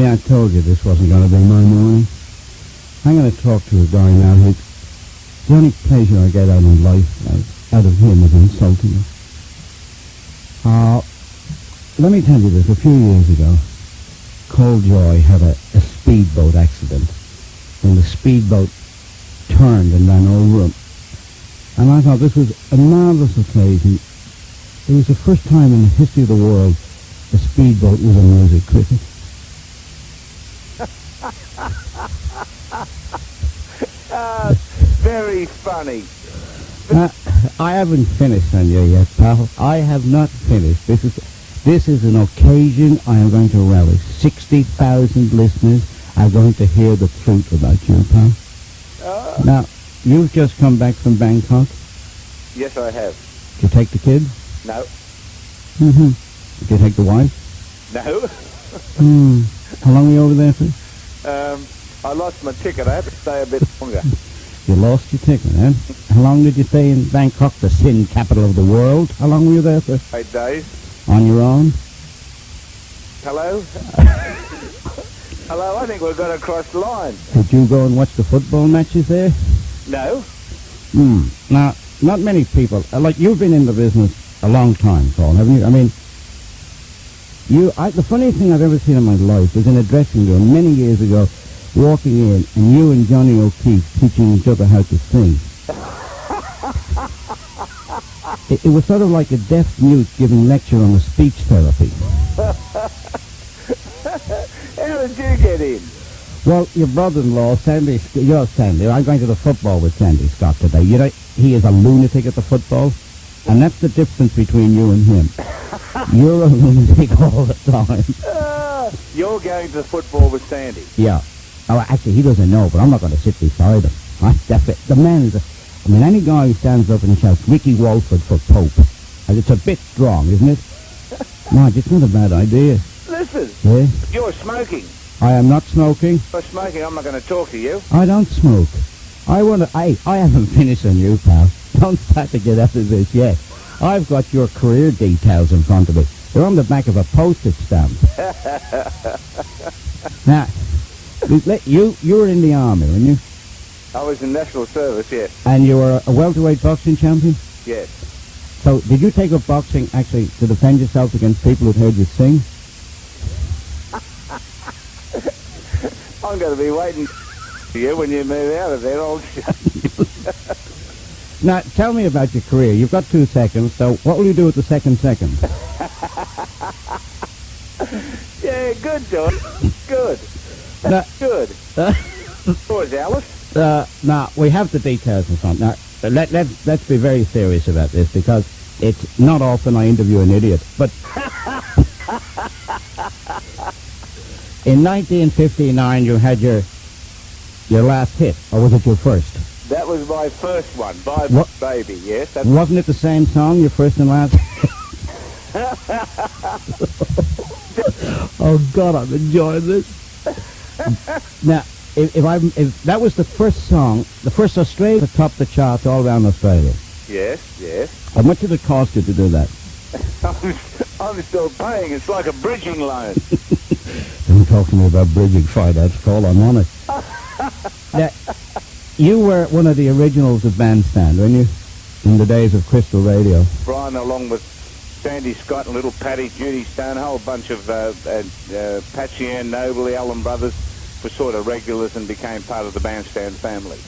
See, I told you this wasn't going to be my morning. I'm going to talk to a guy now who's... The only pleasure I get out of life, out of him, is insulting him. Let me tell you this. A few years ago, Joye had a speedboat accident. And the speedboat turned and ran over him. And I thought this was a marvellous occasion. It was the first time in the history of the world a speedboat was a music critic. Very funny. I haven't finished on you yet, pal. I have not finished. This is an occasion I am going to relish. 60,000 listeners are going to hear the truth about you, pal. Now, you've just come back from Bangkok. Yes, I have. Did you take the kids? No. Mm-hmm. Did you take the wife? No. How long were you over there for? I lost my ticket. I had to stay a bit longer. You lost your ticket, eh? How long did you stay in Bangkok, the sin capital of the world? How long were you there for? 8 days. On your own? Hello? Hello, I think we've got to cross the line. Did you go and watch the football matches there? No. Now, not many people, like you've been in the business a long time, Paul, haven't you? I mean, the funniest thing I've ever seen in my life was in a dressing room many years ago, walking in, and you and Johnny O'Keefe teaching each other how to sing. It was sort of like a deaf mute giving lecture on a speech therapy. How did you get in? Well, your brother-in-law, Sandy, I'm going to the football with Sandy Scott today. You know, he is a lunatic at the football, and that's the difference between you and him. You're a lunatic all the time. You're going to the football with Sandy? Yeah. Oh, actually, he doesn't know, but I'm not going to sit beside him. The man is any guy who stands up and shouts, Ricky Walford for Pope, and it's a bit strong, isn't it? No, it's not a bad idea. Listen, yeah? You're smoking. I am not smoking. If I'm smoking, I'm not going to talk to you. I don't smoke. I haven't finished on you, pal. Don't start to get out of this yet. I've got your career details in front of me. They're on the back of a postage stamp. Now, you were in the army, weren't you? I was in national service, yes. And you were a welterweight boxing champion? Yes. So, did you take up boxing, actually, to defend yourself against people who'd heard you sing? I'm going to be waiting for you when you move out of there, old shit. Now, tell me about your career. You've got 2 seconds, so what will you do with the second? Yeah, good, Doyle. Good. That's good. Where's Alice? Now, we have the details in front. Now, let's be very serious about this, because it's not often I interview an idiot. But in 1959, you had your last hit, or was it your first? That was my first one, Bye Baby, yes. Wasn't it the same song, your first and last? Oh, God, I'm enjoying this. Now, if that was the first song, the first Australian to top the charts all around Australia. Yes. How much did it cost you to do that? I'm still paying. It's like a bridging loan. Don't talk to me about bridging finance, Cole. I'm on it. Now, you were one of the originals of Bandstand, weren't you? In the days of Crystal Radio. Brian, along with Sandy Scott and little Paddy, Judy Stone, a whole bunch of Patsy Ann Noble, the Allen brothers, were sort of regulars and became part of the Bandstand family.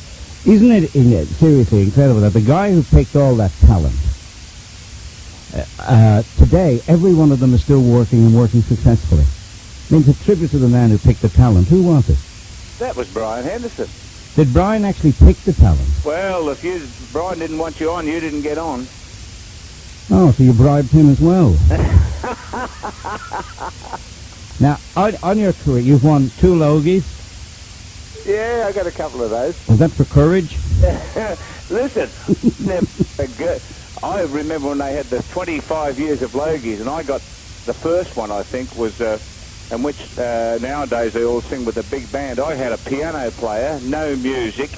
Isn't it seriously incredible that the guy who picked all that talent, today, every one of them is still working and working successfully? I mean, it's a tribute to the man who picked the talent. Who was it? That was Brian Henderson. Did Brian actually pick the talent? Well, if Brian didn't want you on, you didn't get on. Oh, so you bribed him as well. Now, on your career, you've won 2 Logies. Yeah, I got a couple of those. Was that for courage? Listen, I remember when they had the 25 years of Logies, and I got the first one, I think, was in which nowadays they all sing with a big band. I had a piano player, no music.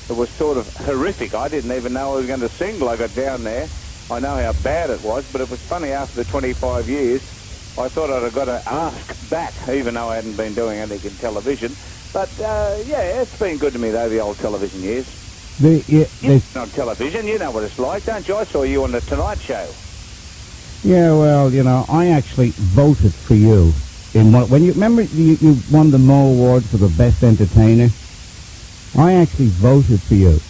It was sort of horrific. I didn't even know I was going to sing till I got down there. I know how bad it was, but it was funny after the 25 years. I thought I'd have got to ask back, even though I hadn't been doing anything in television. But, yeah, it's been good to me, though, the old television years. On television, you know what it's like, don't you? I saw you on the Tonight Show. Yeah, well, you know, I actually voted for you in when you remember you won the Mo Award for the best entertainer. I actually voted for you.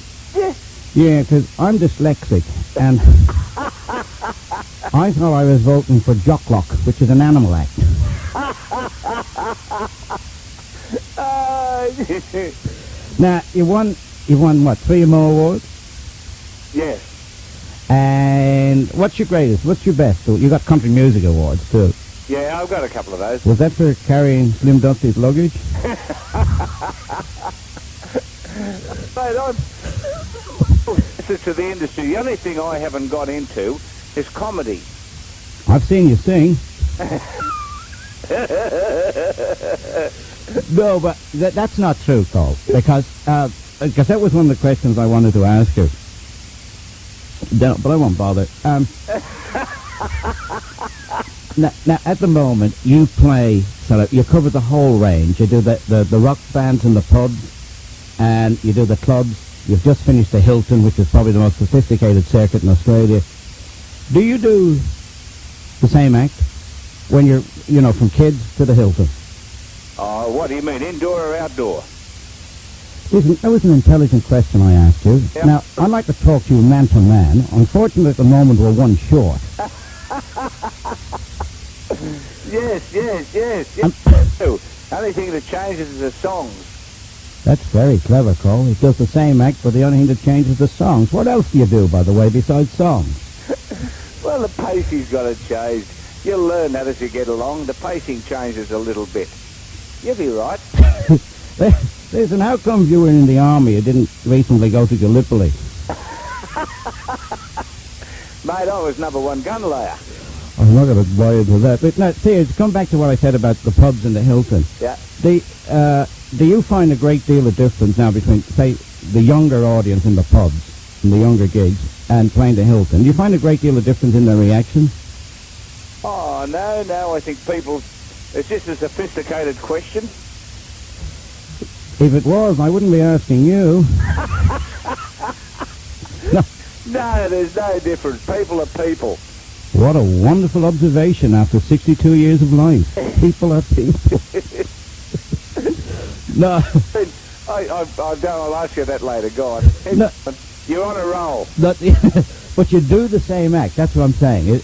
Yeah, because I'm dyslexic, and I thought I was voting for Jocklock, which is an animal act. Now, you won what, 3 Mo Awards? Yes. And what's your greatest? What's your best? You got Country Music Awards, too. Yeah, I've got a couple of those. Was that for carrying Slim Dusty's luggage? Mate, I'm to the industry. The only thing I haven't got into is comedy. I've seen you sing. No, but that's not true, Cole, because that was one of the questions I wanted to ask you. But I won't bother. Now, at the moment, you play, you cover the whole range. You do the rock bands in the pubs, and you do the clubs. You've just finished the Hilton, which is probably the most sophisticated circuit in Australia. Do you do the same act when you're, from kids to the Hilton? What do you mean, indoor or outdoor? Listen, that was an intelligent question I asked you. Yep. Now, I'd like to talk to you man to man. Unfortunately, at the moment, we're one short. Yes. Only thing that changes is the songs. That's very clever, Cole. It does the same act, but the only thing that changes is the songs. What else do you do, by the way, besides songs? Well, the pacing's got to change. You'll learn that as you get along. The pacing changes a little bit. You'll be right. Listen, how come you were in the army? You didn't recently go to Gallipoli? Mate, I was #1 gun layer. I'm not going to buy into that. But no, seriously, come back to what I said about the pubs and the Hilton. Yeah. Do you find a great deal of difference now between, say, the younger audience in the pubs, and the younger gigs, and playing the Hilton? Do you find a great deal of difference in their reaction? Oh, no, I think people... It's just a sophisticated question. If it was, I wouldn't be asking you. No, there's no difference. People are people. What a wonderful observation after 62 years of life. People are people. No. I'll ask you that later, go on. No. You're on a roll. But you do the same act, that's what I'm saying.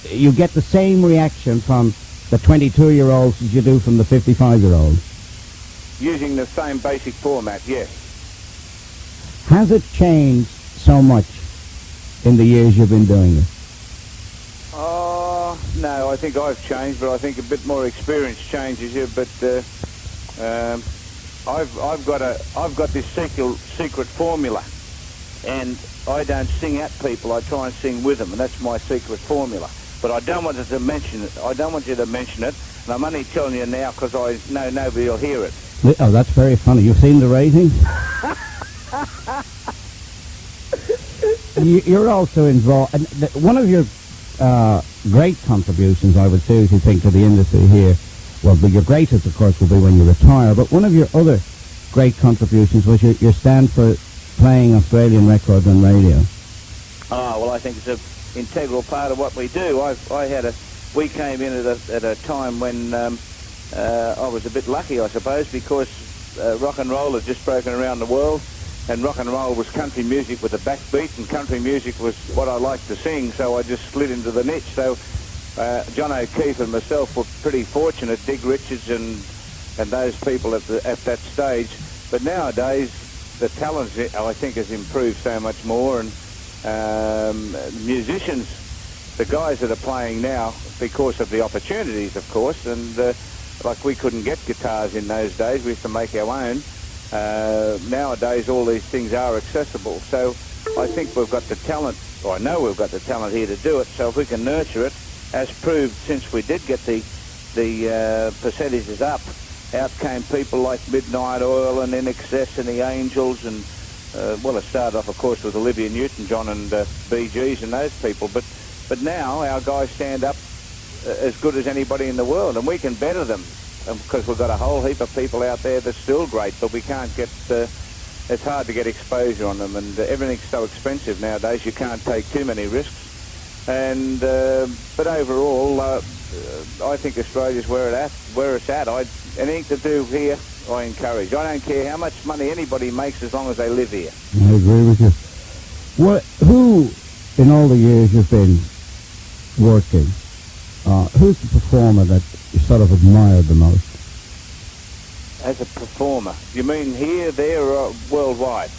You get the same reaction from the 22-year-olds as you do from the 55-year-olds. Using the same basic format, yes. Has it changed so much in the years you've been doing it? Oh, no, I think I've changed, but I think a bit more experience changes you. But I've got this secret formula, and I don't sing at people. I try and sing with them, and that's my secret formula. But I don't want you to mention it. And I'm only telling you now because I know nobody will hear it. Oh, that's very funny. You've seen the ratings? You're also involved. And one of your great contributions, I would seriously think, to the industry here, well, your greatest, of course, will be when you retire, but one of your other great contributions was your stand for playing Australian records on radio. Oh, well, I think it's an integral part of what we do. We came in at a time when I was a bit lucky, I suppose, because rock and roll had just broken around the world, and rock and roll was country music with a backbeat, and country music was what I liked to sing, so I just slid into the niche. So John O'Keefe and myself were pretty fortunate, Dig Richards and those people at that stage. But nowadays, the talent, I think, has improved so much more, and musicians, the guys that are playing now, because of the opportunities, of course, and like we couldn't get guitars in those days, we used to make our own. Nowadays, all these things are accessible, so I think we've got the talent, or I know we've got the talent here to do it, so if we can nurture it, as proved since we did get the percentages up, out came people like Midnight Oil and In Excess and the Angels, and it started off, of course, with Olivia Newton-John and Bee Gees and those people, but now our guys stand up as good as anybody in the world, and we can better them because we've got a whole heap of people out there that's still great, but we can't get. It's hard to get exposure on them, and everything's so expensive nowadays. You can't take too many risks. And but overall, I think Australia's where it's at. Anything to do here, I encourage. I don't care how much money anybody makes as long as they live here. I agree with you. Who, in all the years you've been working, who's the performer that you sort of admired the most? As a performer, you mean here, there, or worldwide?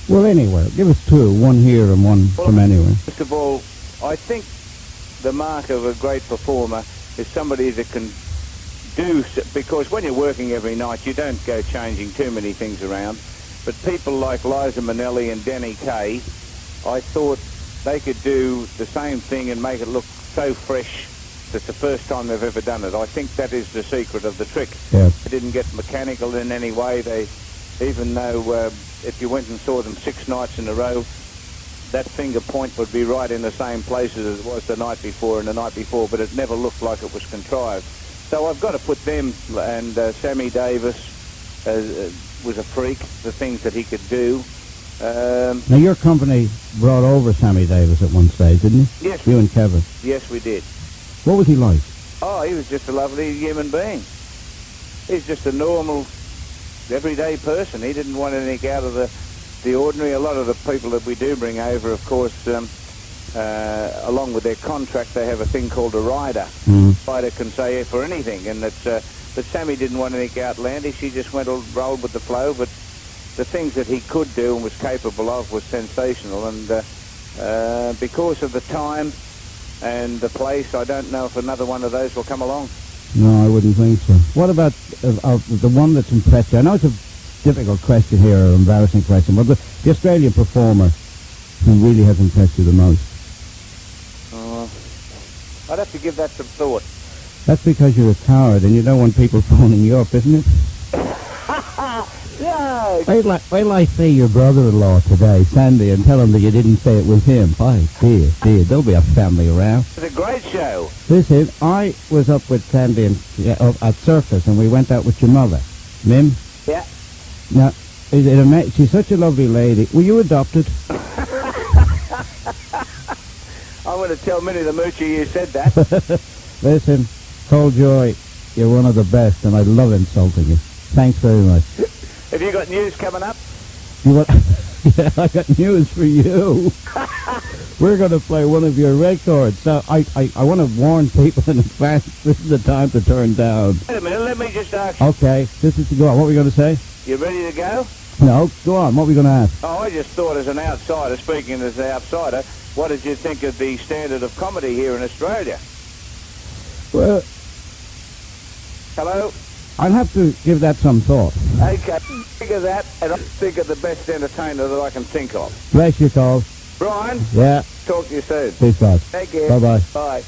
Well, anywhere. Give us two, one here and one from anywhere. First of all, I think the mark of a great performer is somebody that can do, because when you're working every night, you don't go changing too many things around. But people like Liza Minnelli and Danny Kaye, I thought they could do the same thing and make it look so fresh. It's the first time they've ever done it. I think that is the secret of the trick. Yeah. They didn't get mechanical in any way. Even though if you went and saw them 6 nights in a row, that finger point would be right in the same places as it was the night before and the night before, but it never looked like it was contrived. So I've got to put them, and Sammy Davis was a freak, the things that he could do. Now, your company brought over Sammy Davis at one stage, didn't you? Yes. You and Kevin. Yes, we did. What was he like? Oh, he was just a lovely human being. He's just a normal, everyday person. He didn't want anything out of the ordinary. A lot of the people that we do bring over, of course, along with their contract, they have a thing called a rider. Rider can say for anything, and that's. But Sammy didn't want anything outlandish. He just rolled with the flow. But the things that he could do and was capable of was sensational. And because of the time and the place, I don't know if another one of those will come along. No, I wouldn't think so. What about the one that's impressed you? I know it's a difficult question here, or embarrassing question, but the Australian performer who really has impressed you the most? I'd have to give that some thought. That's because you're a coward and you don't want people phoning you up, isn't it? No. Wait till I see your brother-in-law today, Sandy, and tell him that you didn't say it was him. Why, dear, there'll be a family around. It's a great show. Listen, I was up with Sandy up at Surface, and we went out with your mother, Mim. Yeah. Now, she's such a lovely lady. Were you adopted? I'm going to tell Minnie the Moocher you said that. Listen, told Joye, you're one of the best, and I love insulting you. Thanks very much. Have you got news coming up? Yeah, I got news for you. We're going to play one of your records. So I want to warn people in advance, this is the time to turn down. Wait a minute, let me just ask you. Okay, this is to go on. What were we going to say? You ready to go? No, go on. What were we going to ask? Oh, I just thought as an outsider, speaking as an outsider, what did you think of the standard of comedy here in Australia? Well, hello? I'll have to give that some thought. Okay, think of that, and I'll think of the best entertainer that I can think of. Bless you, Cole. Brian? Yeah. Talk to you soon. Peace out. Take care. Bye-bye. Bye.